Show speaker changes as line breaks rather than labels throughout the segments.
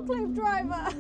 forklift driver.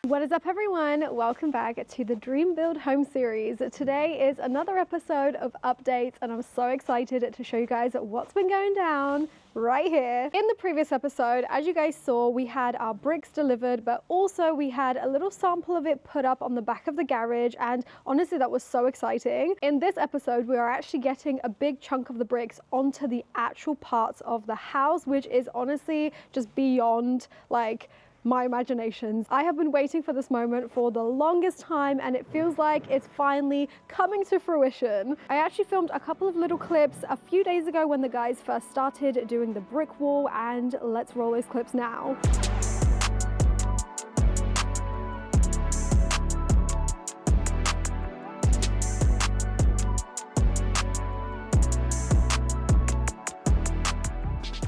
What is up, everyone? Welcome back to the Dream Build Home series. Today is another episode of updates and I'm so excited to show you guys what's been going down right here. In the previous episode, as you guys saw, we had our bricks delivered, but also we had a little sample of it put up on the back of the garage, and honestly that was so exciting. In this episode, we are actually getting a big chunk of the bricks onto the actual parts of the house, which is honestly just beyond like my imaginations. I have been waiting for this moment for the longest time and it feels like it's finally coming to fruition. I actually filmed a couple of little clips a few days ago when the guys first started doing the brick wall, and let's roll those clips now.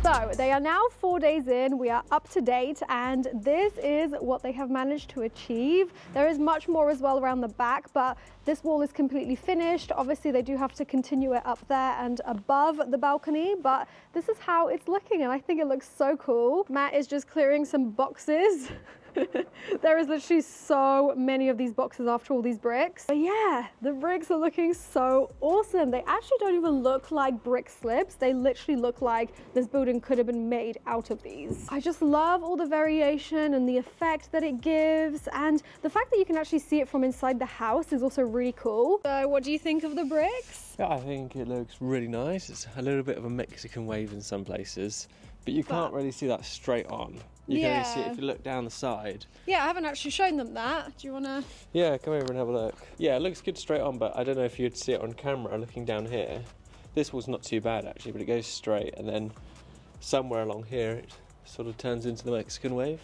So they are now 4 days in, we are up to date, and this is what they have managed to achieve. There is much more as well around the back, but this wall is completely finished. Obviously they do have to continue it up there and above the balcony, but this is how it's looking and I think it looks so cool. Matt is just clearing some boxes. There is literally so many of these boxes after all these bricks. But yeah, the bricks are looking so awesome. They actually don't even look like brick slips. They literally look like this building could have been made out of these. I just love all the variation and the effect that it gives, and the fact that you can actually see it from inside the house is also really cool. So what do you think of the bricks?
Yeah, I think it looks really nice. It's a little bit of a Mexican wave in some places, but you can't really see that straight on. You can only see it if you look down the side.
Yeah, I haven't actually shown them that. Do you want to?
Yeah, come over and have a look. Yeah, it looks good straight on, but I don't know if you'd see it on camera looking down here. This was not too bad actually, but it goes straight and then somewhere along here it sort of turns into the Mexican wave.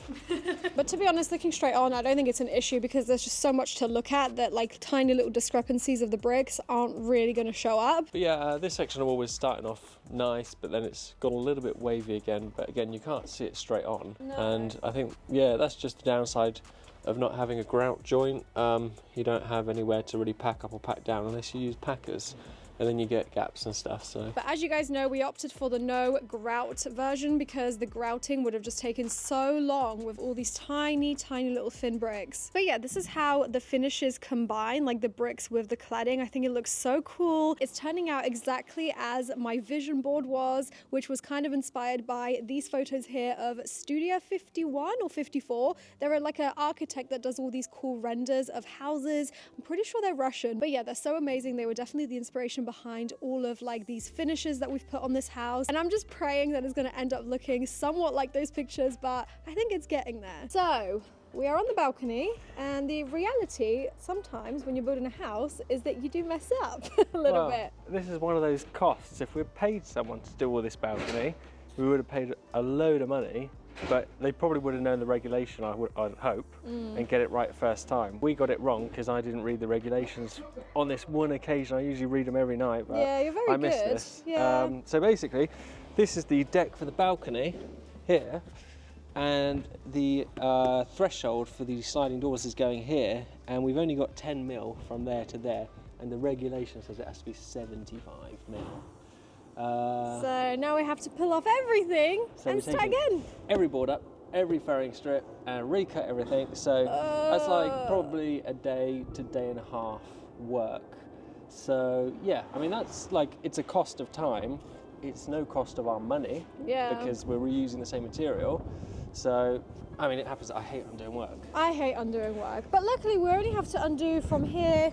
But to be honest, looking straight on, I don't think it's an issue because there's just so much to look at that like tiny little discrepancies of the bricks aren't really going to show up.
But yeah, this section of wall was starting off nice, but then it's gone a little bit wavy again, but again you can't see it straight on.
No.
And I think, yeah, that's just the downside of not having a grout joint. You don't have anywhere to really pack up or pack down unless you use packers, and then you get gaps and stuff. So,
but as you guys know, we opted for the no grout version because the grouting would have just taken so long with all these tiny little thin bricks. But yeah, this is how the finishes combine, like the bricks with the cladding. I think it looks so cool. It's turning out exactly as my vision board was, which was kind of inspired by these photos here of Studio 51 or 54. They're like an architect that does all these cool renders of houses. I'm pretty sure they're Russian, but yeah, they're so amazing. They were definitely the inspiration behind all of like these finishes that we've put on this house, and I'm just praying that it's going to end up looking somewhat like those pictures, but I think it's getting there. So we are on the balcony, and the reality sometimes when you're building a house is that you do mess up a little bit.
This is one of those costs. If we paid someone to do all this balcony, we would have paid a load of money, but they probably would have known the regulation, I'd hope, and get it right first time. We got it wrong because I didn't read the regulations on this one occasion. I usually read them every night, but
yeah, you're very
I missed
good.
this.
Yeah.
So basically, this is the deck for the balcony here, and the threshold for the sliding doors is going here, and we've only got 10 mil from there to there, and the regulation says it has to be 75 mil.
So now we have to pull off everything and start again.
Every board up, every furring strip, and recut everything. So that's like probably a day to day and a half work. So yeah, I mean that's like, it's a cost of time. It's no cost of our money, because we're reusing the same material. So I mean, it happens. I hate undoing work.
I hate undoing work, but luckily we only have to undo from here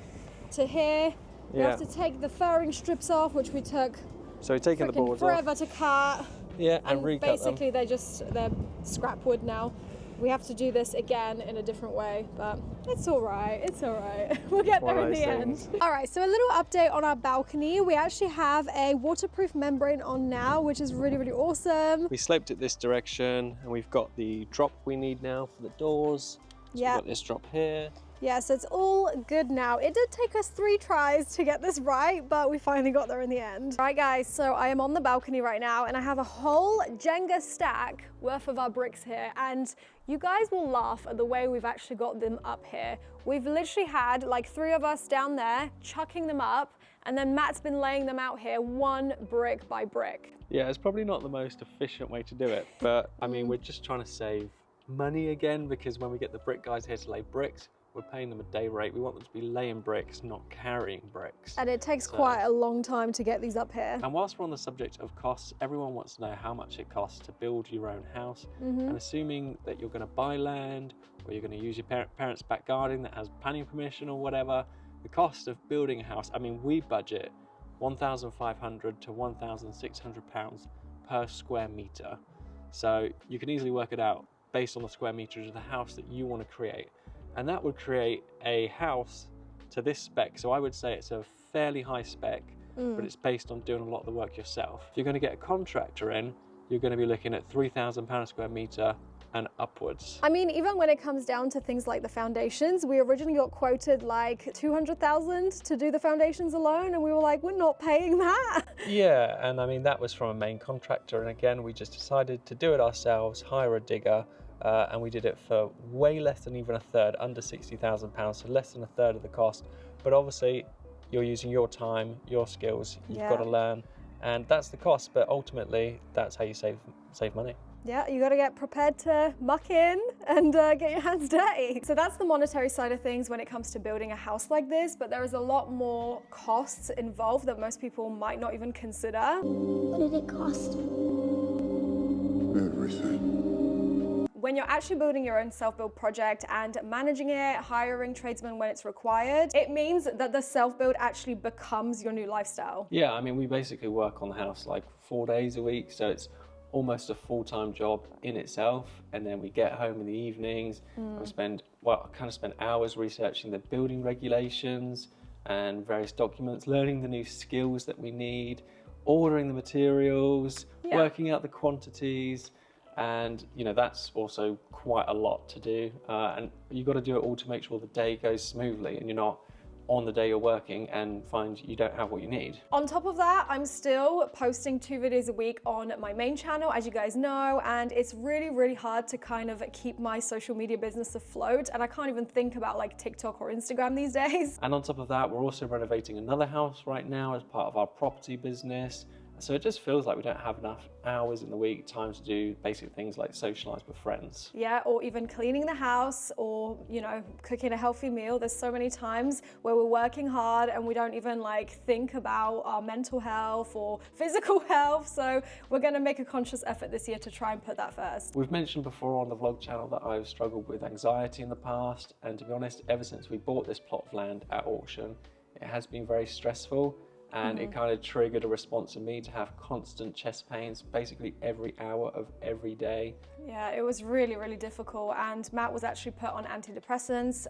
to here. We have to take the furring strips off, which we took.
So we're taking the boards
forever
off.
To cut.
Yeah, and recut
basically
them.
they're scrap wood now. We have to do this again in a different way, but it's all right. It's all right. We'll get there in the end. All right, so a little update on our balcony. We actually have a waterproof membrane on now, which is really, really awesome.
We sloped it this direction, and we've got the drop we need now for the doors. So we've got this drop here.
Yeah, so it's all good now. It did take us 3 tries to get this right, but we finally got there in the end. Right guys, so I am on the balcony right now and I have a whole Jenga stack worth of our bricks here, and you guys will laugh at the way we've actually got them up here. We've literally had like 3 of us down there chucking them up, and then Matt's been laying them out here 1 brick by brick.
Yeah, it's probably not the most efficient way to do it, but I mean, we're just trying to save money again, because when we get the brick guys here to lay bricks, we're paying them a day rate. We want them to be laying bricks, not carrying bricks.
And it takes quite a long time to get these up here.
And whilst we're on the subject of costs, everyone wants to know how much it costs to build your own house. And assuming that you're going to buy land, or you're going to use your parents' back garden that has planning permission or whatever, the cost of building a house, I mean, we budget £1,500 to £1,600 per square metre. So you can easily work it out based on the square meterage of the house that you want to create. And that would create a house to this spec. So I would say it's a fairly high spec, but it's based on doing a lot of the work yourself. If you're going to get a contractor in, you're going to be looking at £3,000 a square metre and upwards.
I mean, even when it comes down to things like the foundations, we originally got quoted like 200,000 to do the foundations alone, and we were like, we're not paying that.
Yeah, and I mean, that was from a main contractor, and again, we just decided to do it ourselves, hire a digger, and we did it for way less than even a third, under £60,000, so less than a third of the cost. But obviously, you're using your time, your skills, you've got to learn, and that's the cost, but ultimately, that's how you save money.
Yeah, you got to get prepared to muck in and get your hands dirty. So that's the monetary side of things when it comes to building a house like this, but there is a lot more costs involved that most people might not even consider.
What did it cost? Everything.
When you're actually building your own self-build project and managing it, hiring tradesmen when it's required, it means that the self-build actually becomes your new lifestyle.
Yeah, I mean, we basically work on the house like 4 days a week, so it's almost a full-time job in itself. And then we get home in the evenings and we spend hours researching the building regulations and various documents, learning the new skills that we need, ordering the materials, working out the quantities. And you know, that's also quite a lot to do, and you've got to do it all to make sure the day goes smoothly and you're not on the day you're working and find you don't have what you need.
On top of that, I'm still posting 2 videos a week on my main channel, as you guys know, and it's really hard to kind of keep my social media business afloat, and I can't even think about like TikTok or Instagram these days.
And on top of that, we're also renovating another house right now as part of our property business. So it just feels like we don't have enough hours in the week, time to do basic things like socialize with friends.
Yeah, or even cleaning the house, or, you know, cooking a healthy meal. There's so many times where we're working hard and we don't even like think about our mental health or physical health. So we're going to make a conscious effort this year to try and put that first.
We've mentioned before on the vlog channel that I've struggled with anxiety in the past. And to be honest, ever since we bought this plot of land at auction, it has been very stressful. And it kind of triggered a response in me to have constant chest pains basically every hour of every day.
Yeah, it was really difficult, and Matt was actually put on antidepressants,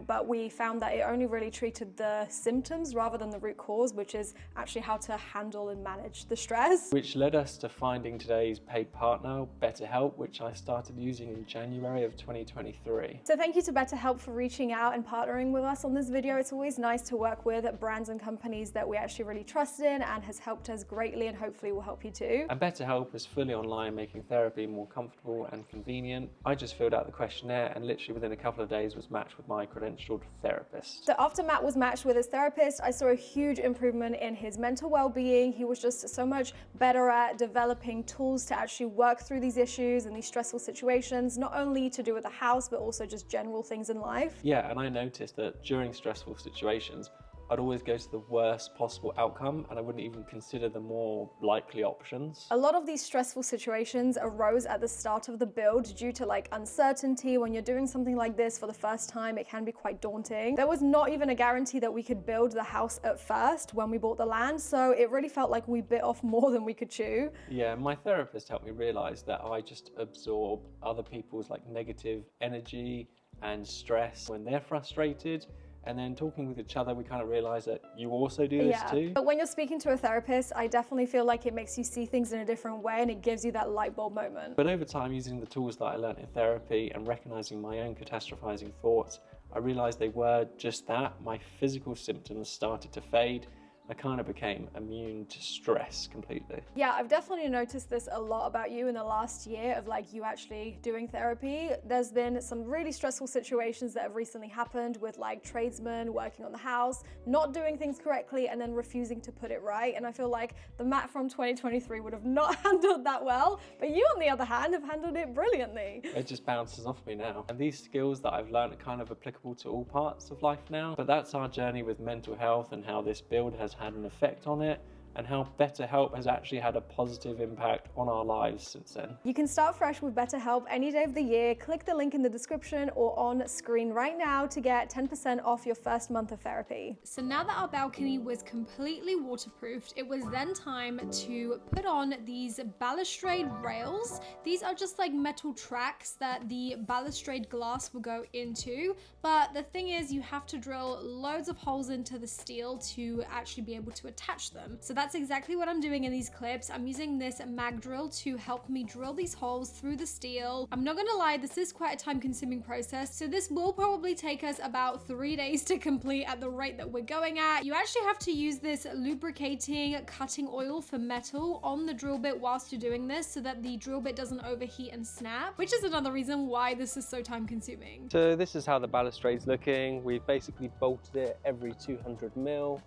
but we found that it only really treated the symptoms rather than the root cause, which is actually how to handle and manage the stress.
Which led us to finding today's paid partner, BetterHelp, which I started using in January of 2023.
So thank you to BetterHelp for reaching out and partnering with us on this video. It's always nice to work with brands and companies that we actually really trust in, and has helped us greatly, and hopefully will help you too.
And BetterHelp is fully online, making therapy more comfortable and convenient. I just filled out the questionnaire and literally within a couple of days was matched with my credentialed therapist.
So after Matt was matched with his therapist, I saw a huge improvement in his mental well-being. He was just so much better at developing tools to actually work through these issues and these stressful situations, not only to do with the house, but also just general things in life.
Yeah, and I noticed that during stressful situations, I'd always go to the worst possible outcome and I wouldn't even consider the more likely options.
A lot of these stressful situations arose at the start of the build due to like uncertainty. When you're doing something like this for the first time, it can be quite daunting. There was not even a guarantee that we could build the house at first when we bought the land, so it really felt like we bit off more than we could chew.
Yeah, my therapist helped me realize that I just absorb other people's like negative energy and stress when they're frustrated. And then talking with each other, we kind of realize that you also do this too.
But when you're speaking to a therapist, I definitely feel like it makes you see things in a different way and it gives you that light bulb moment.
But over time, using the tools that I learned in therapy and recognizing my own catastrophizing thoughts, I realized they were just that. My physical symptoms started to fade. I kind of became immune to stress completely.
Yeah, I've definitely noticed this a lot about you in the last year of like you actually doing therapy. There's been some really stressful situations that have recently happened with like tradesmen working on the house, not doing things correctly and then refusing to put it right. And I feel like the Matt from 2023 would have not handled that well, but you on the other hand have handled it brilliantly.
It just bounces off me now. And these skills that I've learned are kind of applicable to all parts of life now. But that's our journey with mental health and how this build has had an effect on it, and how BetterHelp has actually had a positive impact on our lives since then.
You can start fresh with BetterHelp any day of the year. Click the link in the description or on screen right now to get 10% off your first month of therapy. So now that our balcony was completely waterproofed, it was then time to put on these balustrade rails. These are just like metal tracks that the balustrade glass will go into, but the thing is you have to drill loads of holes into the steel to actually be able to attach them. So that's exactly what I'm doing in these clips. I'm using this mag drill to help me drill these holes through the steel. I'm not gonna lie, this is quite a time-consuming process, so this will probably take us about 3 days to complete at the rate that we're going at. You actually have to use this lubricating cutting oil for metal on the drill bit whilst you're doing this so that the drill bit doesn't overheat and snap, which is another reason why this is so time-consuming.
So this is how the balustrade's looking. We've basically bolted it every 200 mil.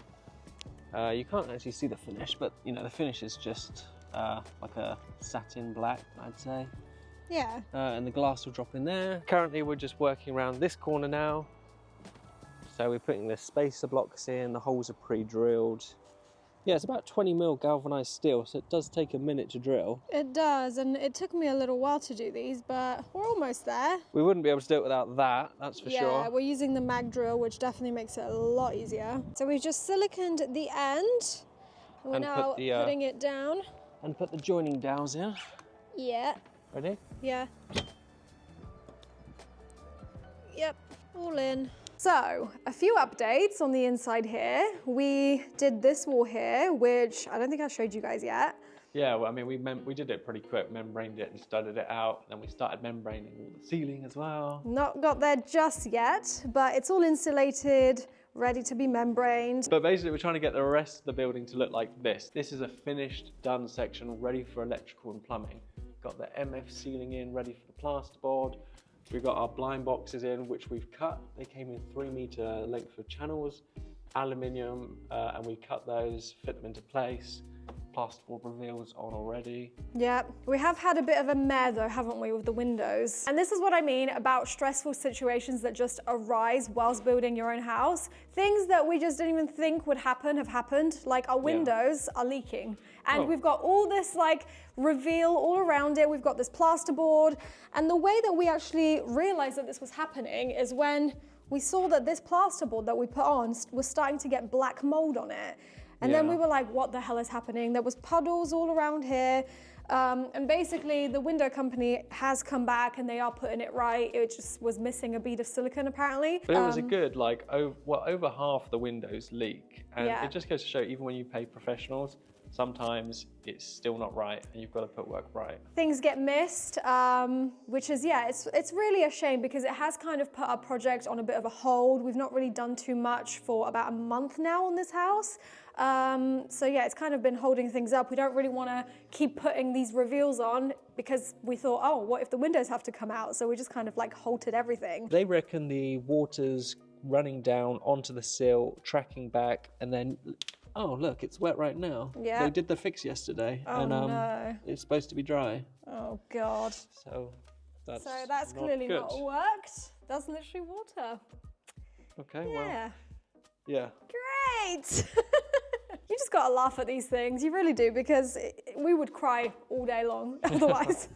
You can't actually see the finish, but you know, the finish is just like a satin black, I'd say.
Yeah.
And the glass will drop in there. Currently, we're just working around this corner now. So we're putting the spacer blocks in, the holes are pre-drilled. Yeah, it's about 20 mil galvanized steel, so it does take a minute to drill.
It does, and it took me a little while to do these, but we're almost there.
We wouldn't be able to do it without that, that's for sure.
Yeah, we're using the mag drill, which definitely makes it a lot easier. So we've just siliconed the end, and we're now putting it down.
And put the joining dowels in.
Yeah.
Ready?
Yeah. Yep, all in. So, a few updates on the inside here. We did this wall here, which I don't think I showed you guys yet.
Yeah, well, I mean, we did it pretty quick, membraned it and studded it out. Then we started membraning all the ceiling as well.
Not got there just yet, but it's all insulated, ready to be membraned.
But basically, we're trying to get the rest of the building to look like this. This is a finished, done section, ready for electrical and plumbing. Got the MF ceiling in, ready for the plasterboard. We've got our blind boxes in, which we've cut. They came in 3-meter length of channels, aluminium, and we cut those, fit them into place. Plasterboard reveals on already. Yeah,
we have had a bit of a mare though, haven't we, with the windows? And this is what I mean about stressful situations that just arise whilst building your own house. Things that we just didn't even think would happen have happened. Like our windows are leaking. And we've got all this like reveal all around it. We've got this plasterboard. And the way that we actually realized that this was happening is when we saw that this plasterboard that we put on was starting to get black mold on it. And then we were like, what the hell is happening? There was puddles all around here. And basically the window company has come back and they are putting it right. It just was missing a bead of silicone apparently.
But it was a good, like, over half the windows leak. And it just goes to show, even when you pay professionals, sometimes it's still not right and you've got to put work right. Things get missed, which is, it's really a shame because it has kind of put our project on a bit of a hold. We've not really done too much for about a month now on this house. So yeah, it's kind of been holding things up. We don't really want to keep putting these reveals on because we thought, oh, what if the windows have to come out? So we just kind of like halted everything. They reckon the water's running down onto the sill, tracking back, and then, oh look, it's wet right now. Yeah. They did the fix yesterday, and no. It's supposed to be dry. Oh God. So that's clearly not worked. That's literally water. Okay, well. Yeah. Great. You just gotta laugh at these things. You really do, because we would cry all day long otherwise.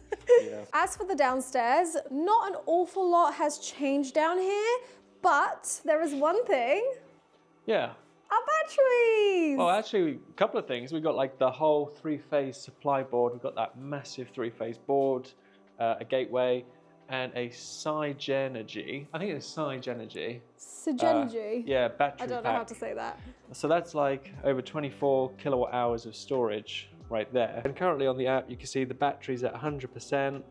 As for the downstairs, not an awful lot has changed down here, but there is one thing. Yeah. Our batteries! Well, actually, a couple of things. We've got like the whole 3-phase supply board. We've got that massive 3-phase board, a gateway, and a Sygenergy. I think it's Sygenergy. Sygenergy? Yeah, battery pack. I don't know how to say that. So that's like over 24 kilowatt hours of storage right there. And currently on the app, you can see the battery's at 100%.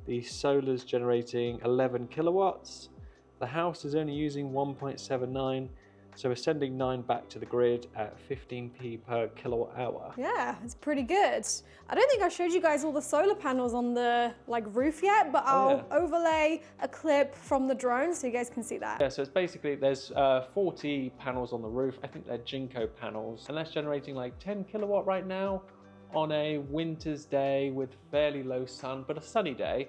The solar's generating 11 kilowatts. The house is only using 1.79, so we're sending 9 back to the grid at 15p per kilowatt hour.
Yeah, it's pretty good. I don't think I showed you guys all the solar panels on the roof yet, but I'll overlay a clip from the drone so you guys can see that.
Yeah, so it's basically, there's 40 panels on the roof. I think they're Jinko panels, and that's generating like 10 kilowatt right now on a winter's day with fairly low sun, but a sunny day.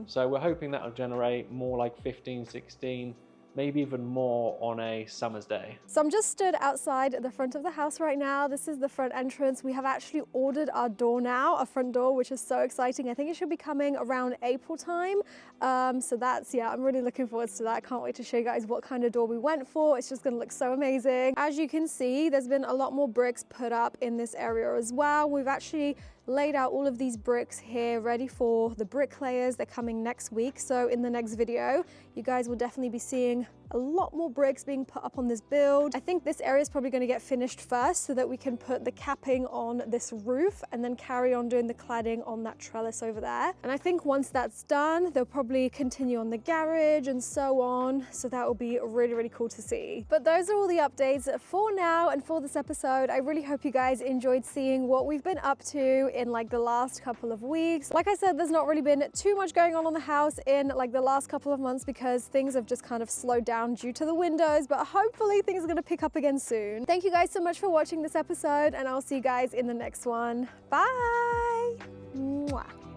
So we're hoping that'll generate more like 15, 16, maybe even more on a summer's day.
So I'm just stood outside the front of the house right now. This is the front entrance. We have actually ordered our door now, our front door, which is so exciting. I think it should be coming around April time. So that's, yeah, I'm really looking forward to that. I can't wait to show you guys what kind of door we went for. It's just gonna look so amazing. As you can see, there's been a lot more bricks put up in this area as well. We've actually laid out all of these bricks here ready for the bricklayers. They're coming next week. So in the next video, you guys will definitely be seeing a lot more bricks being put up on this build. I think this area is probably going to get finished first so that we can put the capping on this roof and then carry on doing the cladding on that trellis over there. And I think once that's done, they'll probably continue on the garage and so on. So that will be really, really cool to see. But those are all the updates for now and for this episode. I really hope you guys enjoyed seeing what we've been up to in like the last couple of weeks. Like I said, there's not really been too much going on the house in like the last couple of months because things have just kind of slowed down due to the windows, but hopefully things are going to pick up again soon. Thank you guys so much for watching this episode, and I'll see you guys in the next one. Bye! Mwah.